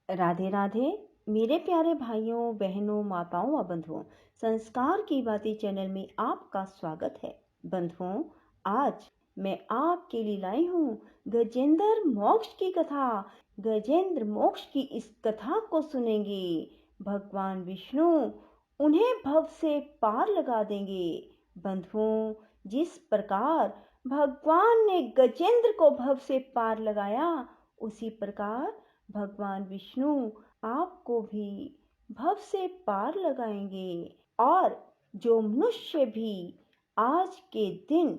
राधे राधे। मेरे प्यारे भाइयों बहनों माताओं व बंधुओं, संस्कार की बातें चैनल में आपका स्वागत है। बंधुओं, आज मैं आपके लिए लाई हूँ गजेंद्र मोक्ष की कथा। गजेंद्र मोक्ष की इस कथा को सुनेंगे, भगवान विष्णु उन्हें भव से पार लगा देंगे। बंधुओं, जिस प्रकार भगवान ने गजेंद्र को भव से पार लगाया, उसी प्रकार भगवान विष्णु आपको भी भव से पार लगाएंगे। और जो मनुष्य भी आज के दिन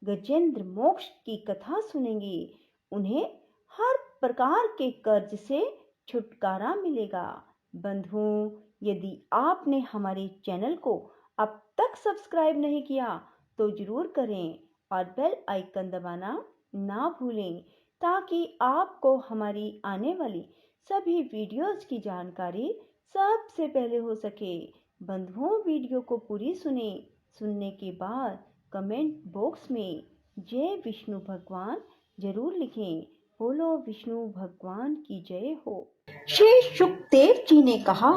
गजेंद्र मोक्ष की कथा सुनेंगे, उन्हें हर प्रकार के कर्ज से छुटकारा मिलेगा। बंधुओं, यदि आपने हमारे चैनल को अब तक सब्सक्राइब नहीं किया तो जरूर करें और बेल आइकन दबाना ना भूलें, ताकि आपको हमारी आने वाली सभी वीडियोस की जानकारी सबसे पहले हो सके। बंधुओं, वीडियो को पूरी सुनने के बाद कमेंट बॉक्स में जय विष्णु भगवान जरूर लिखें। बोलो विष्णु भगवान की जय हो। श्री सुखदेव जी ने कहा,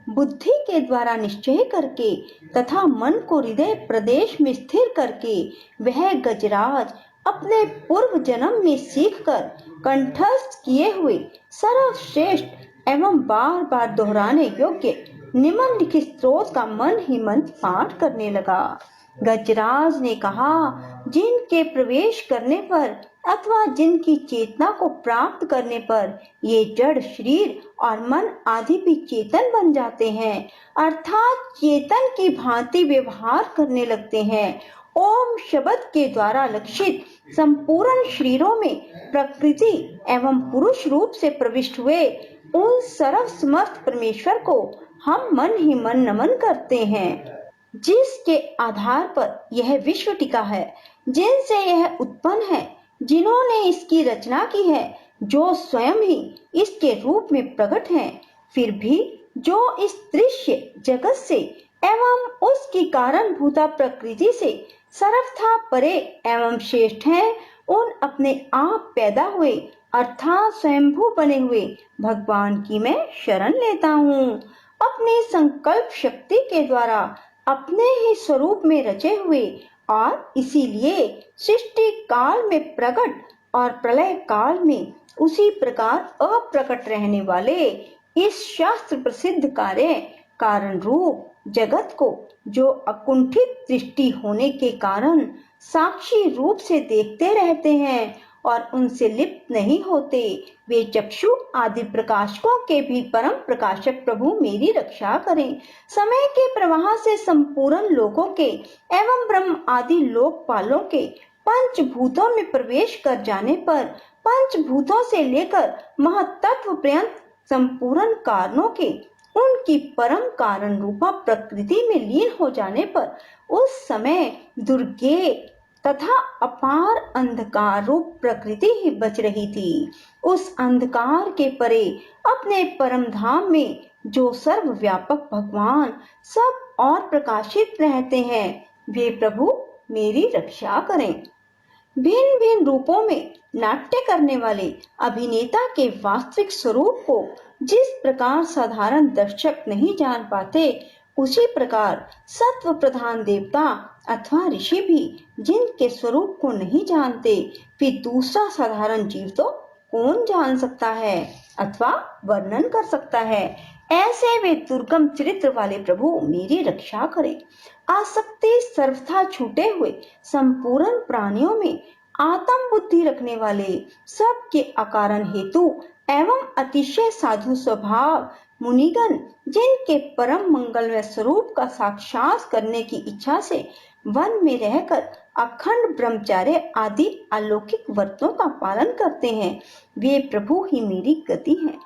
बुद्धि के द्वारा निश्चय करके तथा मन को हृदय प्रदेश में स्थिर करके वह गजराज अपने पूर्व जन्म में सीखकर कंठस्थ किए हुए सर्वश्रेष्ठ एवं बार बार दोहराने योग्य निम्नलिखित स्त्रोत का मन ही मन पाठ करने लगा। गजराज ने कहा, जिनके प्रवेश करने पर अथवा जिनकी चेतना को प्राप्त करने पर ये जड़ शरीर और मन आदि भी चेतन बन जाते हैं, अर्थात चेतन की भांति व्यवहार करने लगते हैं, ओम शब्द के द्वारा लक्षित संपूर्ण शरीरों में प्रकृति एवं पुरुष रूप से प्रविष्ट हुए उन सर्व समर्थ परमेश्वर को हम मन ही मन नमन करते हैं, जिसके आधार पर यह विश्व टिका है, जिनसे यह उत्पन्न है, जिन्होंने इसकी रचना की है, जो स्वयं ही इसके रूप में प्रकट हैं, फिर भी जो इस दृश्य जगत से एवं उसकी कारण भूता प्रकृति से सर्वथा परे एवं श्रेष्ठ हैं, उन अपने आप पैदा हुए अर्थात स्वयंभू बने हुए भगवान की मैं शरण लेता हूँ। अपनी संकल्प शक्ति के द्वारा अपने ही स्वरूप में रचे हुए और इसीलिए सृष्टि काल में प्रकट और प्रलय काल में उसी प्रकार अप्रकट रहने वाले इस शास्त्र प्रसिद्ध कार्य कारण रूप जगत को, जो अकुंठित दृष्टि होने के कारण साक्षी रूप से देखते रहते हैं और उनसे लिप्त नहीं होते, वे चक्षु आदि प्रकाशकों के भी परम प्रकाशक प्रभु मेरी रक्षा करें। समय के प्रवाह से संपूर्ण लोकों के एवं ब्रह्म आदि लोकपालों के पंचभूतों में प्रवेश कर जाने पर पंचभूतों से लेकर महत्त्व पर्यंत संपूर्ण कारणों के उनकी परम कारण रूपा प्रकृति में लीन हो जाने पर उस समय दुर्गे तथा अपार अंधकार रूप प्रकृति ही बच रही थी। उस अंधकार के परे अपने परम धाम में जो सर्वव्यापक भगवान सब और प्रकाशित रहते हैं, वे प्रभु मेरी रक्षा करें। भिन्न भिन्न रूपों में नाट्य करने वाले अभिनेता के वास्तविक स्वरूप को जिस प्रकार साधारण दर्शक नहीं जान पाते, उसी प्रकार सत्व प्रधान देवता अथवा ऋषि भी जिनके स्वरूप को नहीं जानते, फिर दूसरा साधारण जीव तो कौन जान सकता है अथवा वर्णन कर सकता है। ऐसे वे दुर्गम चरित्र वाले प्रभु मेरी रक्षा करें। आसक्ति सर्वथा छूटे हुए संपूर्ण प्राणियों में आत्म बुद्धि रखने वाले, सबके अकारण हेतु एवं अतिशय साधु स्वभाव मुनिगण, जिनके परम मंगलमय स्वरूप का साक्षात करने की इच्छा से वन में रहकर अखंड ब्रह्मचर्य आदि अलौकिक व्रतों का पालन करते हैं, वे प्रभु ही मेरी गति हैं।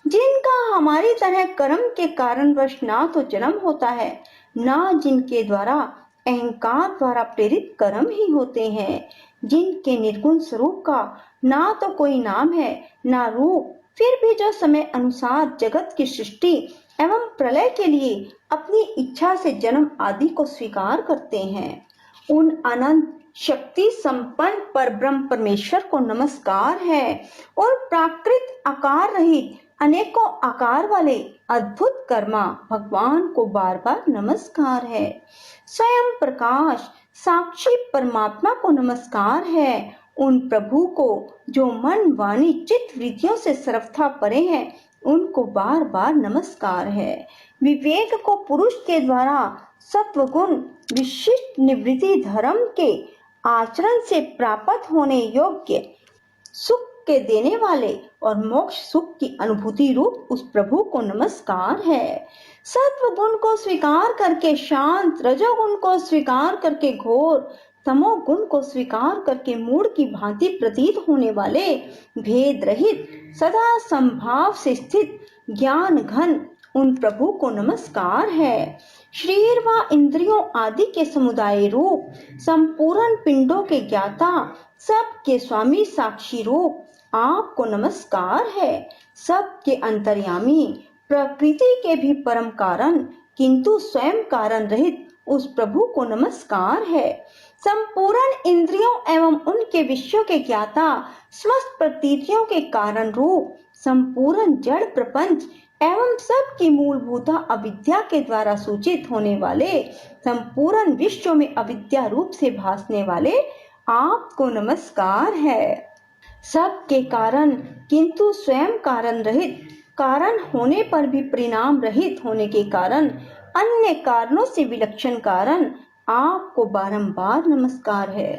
जिनका हमारी तरह कर्म के कारणवश ना तो जन्म होता है, ना जिनके द्वारा अहंकार द्वारा प्रेरित कर्म ही होते हैं, जिनके निर्गुण स्वरूप का ना तो कोई नाम है ना रूप, फिर भी जो समय अनुसार जगत की सृष्टि एवं प्रलय के लिए अपनी इच्छा से जन्म आदि को स्वीकार करते हैं, उन अनंत शक्ति संपन्न परब्रह्म परमेश्वर को नमस्कार है। और प्राकृत आकार रहित अनेकों आकार वाले अद्भुत कर्मा भगवान को बार बार नमस्कार है। स्वयं प्रकाश साक्षी परमात्मा को नमस्कार है। उन प्रभु को जो मन वाणी चित्त वृत्तियों से सर्वथा परे हैं, उनको बार बार नमस्कार है। विवेक को पुरुष के द्वारा सत्वगुण विशिष्ट निवृत्ति धर्म के आचरण से प्राप्त होने योग्य सुख के देने वाले और मोक्ष सुख की अनुभूति रूप उस प्रभु को नमस्कार है। सत्व गुण को स्वीकार करके शांत, रजोगुण को स्वीकार करके घोर, तमोगुण को स्वीकार करके मूढ़ की भांति प्रतीत होने वाले भेद रहित सदा संभाव से स्थित ज्ञान घन उन प्रभु को नमस्कार है। शरीर व इंद्रियों आदि के समुदाय रूप संपूर्ण पिंडों के ज्ञाता, सबके स्वामी साक्षी रूप आपको नमस्कार है। सबके अंतर्यामी, प्रकृति के भी परम कारण किंतु स्वयं कारण रहित उस प्रभु को नमस्कार है। संपूर्ण इंद्रियों एवं उनके विषयों के ज्ञाता, समस्त प्रतीतियों के कारण रूप संपूर्ण जड़ प्रपंच एवं सबकी मूलभूता अविद्या के द्वारा सूचित होने वाले, संपूर्ण विश्व में अविद्या रूप से भासने वाले आपको नमस्कार है। सबके कारण किंतु स्वयं कारण रहित, कारण होने पर भी परिणाम रहित होने के कारण, अन्य कारणों से विलक्षण कारण आपको बारंबार नमस्कार है।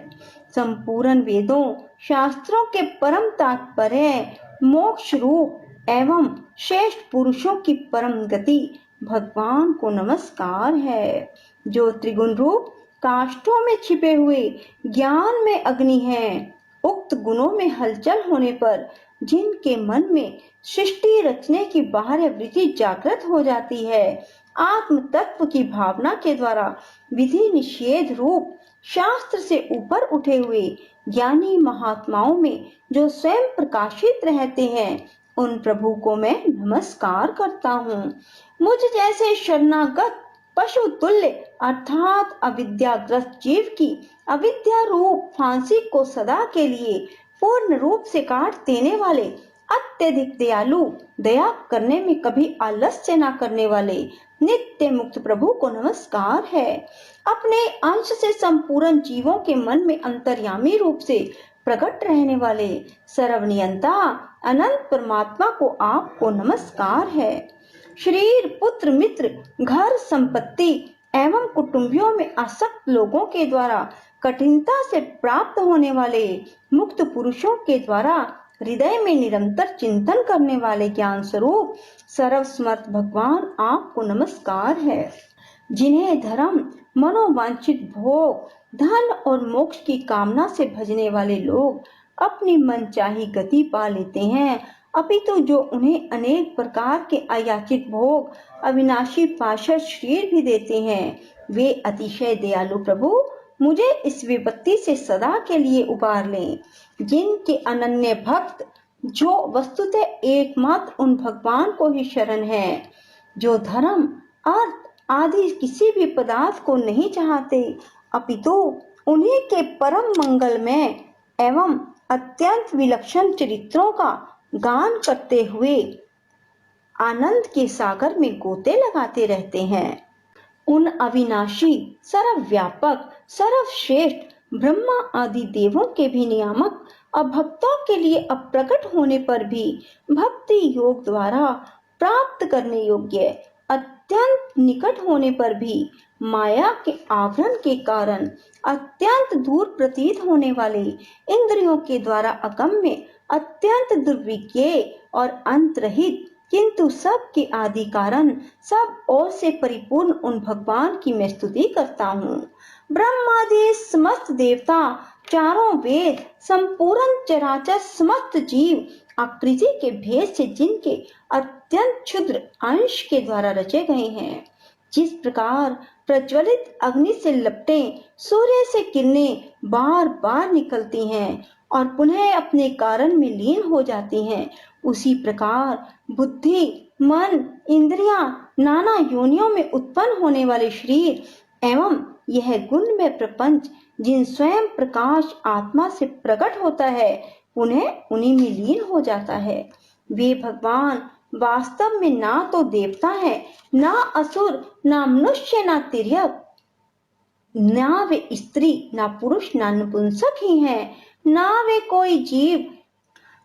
संपूर्ण वेदों शास्त्रों के परम तात्पर्य, मोक्ष रूप एवं श्रेष्ठ पुरुषों की परम गति भगवान को नमस्कार है। जो त्रिगुण रूप काष्ठों में छिपे हुए ज्ञान में अग्नि है, उक्त गुणों में हलचल होने पर जिनके मन में सृष्टि रचने की बाह्य वृत्ति जागृत हो जाती है, आत्म तत्व की भावना के द्वारा विधि निषेध रूप शास्त्र से ऊपर उठे हुए ज्ञानी महात्माओं में जो स्वयं प्रकाशित रहते हैं, उन प्रभु को मैं नमस्कार करता हूँ। मुझ जैसे शरणागत पशु तुल्य अर्थात अविद्याग्रस्त जीव की अविद्या रूप फांसी को सदा के लिए पूर्ण रूप से काट देने वाले, अत्यधिक दयालु, दया करने में कभी आलस्य न करने वाले नित्य मुक्त प्रभु को नमस्कार है। अपने अंश से संपूर्ण जीवों के मन में अंतर्यामी रूप से प्रकट रहने वाले सर्वनियंता अनंत परमात्मा को आपको नमस्कार है। शरीर, पुत्र, मित्र, घर, संपत्ति एवं कुटुंबियों में आसक्त लोगों के द्वारा कठिनता से प्राप्त होने वाले मुक्त पुरुषों के द्वारा हृदय में निरंतर चिंतन करने वाले ज्ञान स्वरूप सर्वसमर्थ भगवान आपको नमस्कार है। जिन्हें धर्म, मनोवांछित भोग, धन और मोक्ष की कामना से भजने वाले लोग अपनी मनचाही गति पा लेते हैं, अपितु जो उन्हें अनेक प्रकार के अयाचित भोग, अविनाशी पाशर शरीर भी देते हैं, वे अतिशय दयालु प्रभु मुझे इस विपत्ति से सदा के लिए उबार लें। जिनके अनन्य भक्त जो वस्तुतः एकमात्र उन भगवान को ही शरण है, जो धर्म, अर्थ आदि किसी भी पदार्थ को नहीं चाहते, अपितु उन्हीं के परम मंगलमय एवं अत्यंत विलक्षण चरित्रों का गान करते हुए आनंद के सागर में गोते लगाते रहते हैं। उन अविनाशी, सर्वव्यापक, सर्वश्रेष्ठ ब्रह्मा आदि देवों के भी नियामक और भक्तों के लिए अप्रकट होने पर भी भक्ति योग द्वारा प्राप्त करने योग्य, अत्यंत निकट होने पर भी माया के आवरण के कारण अत्यंत दूर प्रतीत होने वाले, इंद्रियों के द्वारा अगम्य, अत्यंत दुर्विज्ञेय और अंतरहित किंतु सब के आदि कारण, सब ओर से परिपूर्ण उन भगवान की मैं स्तुति करता हूँ। ब्रह्मादि समस्त देवता, चारों वेद, संपूर्ण चराचर समस्त जीव आकृति के भेद से जिनके अत्यंत क्षुद्र अंश के द्वारा रचे गए हैं, जिस प्रकार प्रज्वलित अग्नि से लपटे सूर्य से किरणें बार बार निकलती हैं और पुनः अपने कारण में लीन हो जाती हैं, उसी प्रकार बुद्धि, मन, इंद्रियां, नाना योनियों में उत्पन्न होने वाले शरीर एवं यह गुण में प्रपंच जिन स्वयं प्रकाश आत्मा से प्रकट होता है, पुनः उन्हीं में लीन हो जाता है। वे भगवान वास्तव में ना तो देवता है, ना असुर, ना मनुष्य, ना तिर्यक, ना वे स्त्री, ना पुरुष, ना नपुंसक ही हैं, ना वे कोई जीव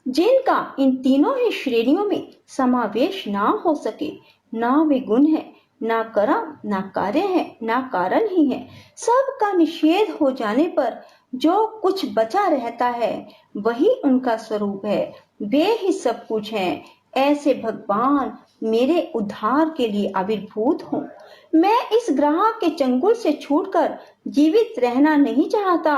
जिनका इन तीनों ही श्रेणियों में समावेश ना हो सके। ना वे गुण है, ना कर्म, ना कार्य है, ना कारण ही है। सब का निषेध हो जाने पर जो कुछ बचा रहता है वही उनका स्वरूप है। वे ही सब कुछ हैं। ऐसे भगवान मेरे उद्धार के लिए आविर्भूत हों। मैं इस ग्रह के चंगुल से छूटकर जीवित रहना नहीं चाहता,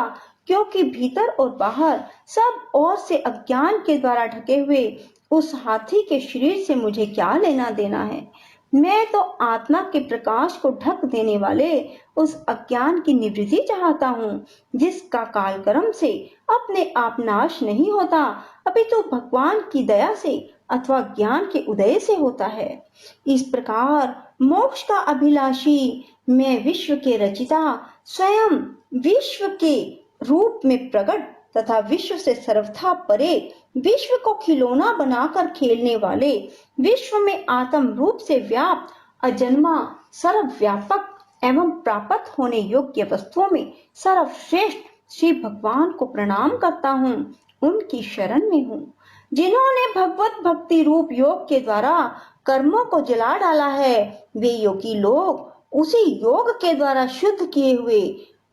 क्योंकि भीतर और बाहर सब ओर से अज्ञान के द्वारा ढके हुए उस हाथी के शरीर से मुझे क्या लेना देना है। मैं तो आत्मा के प्रकाश को ढक देने वाले उस अज्ञान की निवृत्ति चाहता हूँ, जिसका कालक्रम से अपने आप नाश नहीं होता, अपितु तो भगवान की दया से अथवा ज्ञान के उदय से होता है। इस प्रकार मोक्ष का अभिलाषी मैं विश्व के रचिता, स्वयं विश्व के रूप में प्रकट तथा विश्व से सर्वथा परे, विश्व को खिलौना बनाकर खेलने वाले, विश्व में आत्म रूप से व्याप्त अजन्मा सर्वव्यापक एवं प्राप्त होने योग्य वस्तुओं में सर्वश्रेष्ठ श्री भगवान को प्रणाम करता हूँ। उनकी शरण में हूँ, जिन्होंने भगवत भक्ति रूप योग के द्वारा कर्मों को जला डाला है। वे योगी लोग उसी योग के द्वारा शुद्ध किए हुए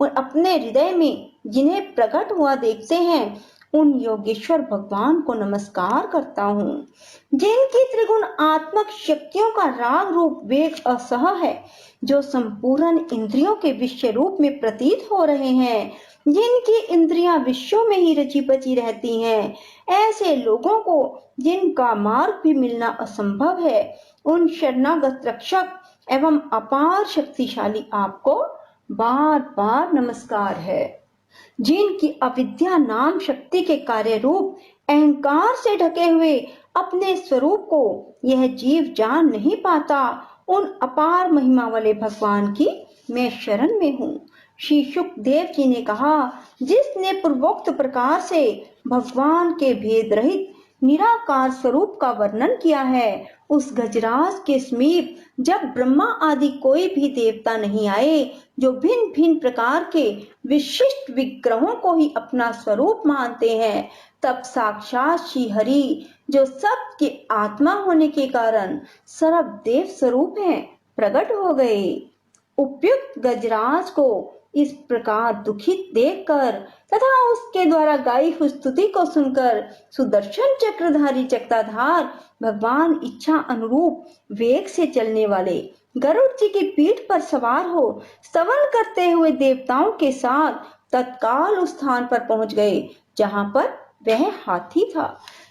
और अपने हृदय में जिन्हें प्रकट हुआ देखते हैं, उन योगेश्वर भगवान को नमस्कार करता हूँ। जिनकी त्रिगुण आत्मक शक्तियों का राग रूप वेग असह है, जो संपूर्ण इंद्रियों के विषय रूप में प्रतीत हो रहे हैं, जिनकी इंद्रियां विषयों में ही रची बची रहती हैं, ऐसे लोगों को जिनका मार्ग भी मिलना असंभव है, उन शरणागत रक्षक एवं अपार शक्तिशाली आपको बार बार नमस्कार है। जिनकी अविद्या नाम शक्ति के कार्य रूप अहंकार से ढके हुए अपने स्वरूप को यह जीव जान नहीं पाता, उन अपार महिमा वाले भगवान की मैं शरण में हूँ। श्री सुखदेव जी ने कहा, जिसने पूर्वोक्त प्रकार से भगवान के भेद रहित निराकार स्वरूप का वर्णन किया है, उस गजराज के समीप जब ब्रह्मा आदि कोई भी देवता नहीं आए, जो भिन्न भिन्न प्रकार के विशिष्ट विग्रहों को ही अपना स्वरूप मानते हैं, तब साक्षात श्री हरि, जो सबके आत्मा होने के कारण सर्वदेव स्वरूप हैं, प्रकट हो गए। उपयुक्त गजराज को इस प्रकार दुखित देखकर तथा उसके द्वारा गाई हुई स्तुति को सुनकर सुदर्शन चक्रधारी चक्रधार भगवान इच्छा अनुरूप वेग से चलने वाले गरुड़ जी की पीठ पर सवार हो स्तवन करते हुए देवताओं के साथ तत्काल उस स्थान पर पहुंच गए जहां पर वह हाथी था।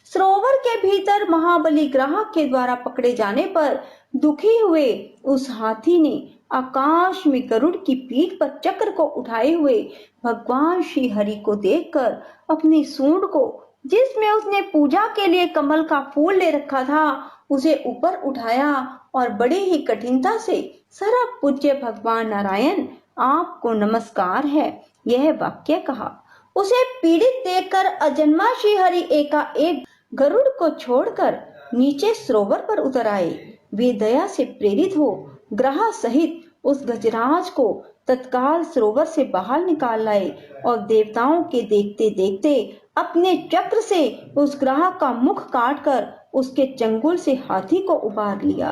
सरोवर के भीतर महाबली ग्राहक के द्वारा पकड़े जाने पर दुखी हुए उस हाथी ने आकाश में गरुड़ की पीठ पर चक्र को उठाए हुए भगवान श्री हरि को देखकर अपनी सूंड को, जिसमें उसने पूजा के लिए कमल का फूल ले रखा था, उसे ऊपर उठाया और बड़ी ही कठिनता से सर्व पूज्य भगवान नारायण आपको नमस्कार है, यह वाक्य कहा। उसे पीड़ित देखकर अजन्मा श्री हरि एकाएक गरुड़ को छोड़कर नीचे सरोवर पर उतर आए। वे दया से प्रेरित हो ग्रह सहित उस गजराज को तत्काल सरोवर से बाहर निकाल लाए और देवताओं के देखते देखते अपने चक्र से उस ग्रह का मुख काटकर उसके चंगुल से हाथी को उबार लिया।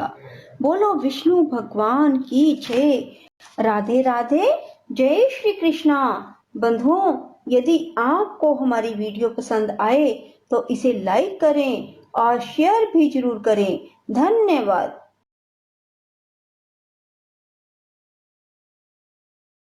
बोलो विष्णु भगवान की जय। राधे राधे। जय श्री कृष्णा। बंधुओं, यदि आपको हमारी वीडियो पसंद आए तो इसे लाइक करें और शेयर भी जरूर करें। धन्यवाद।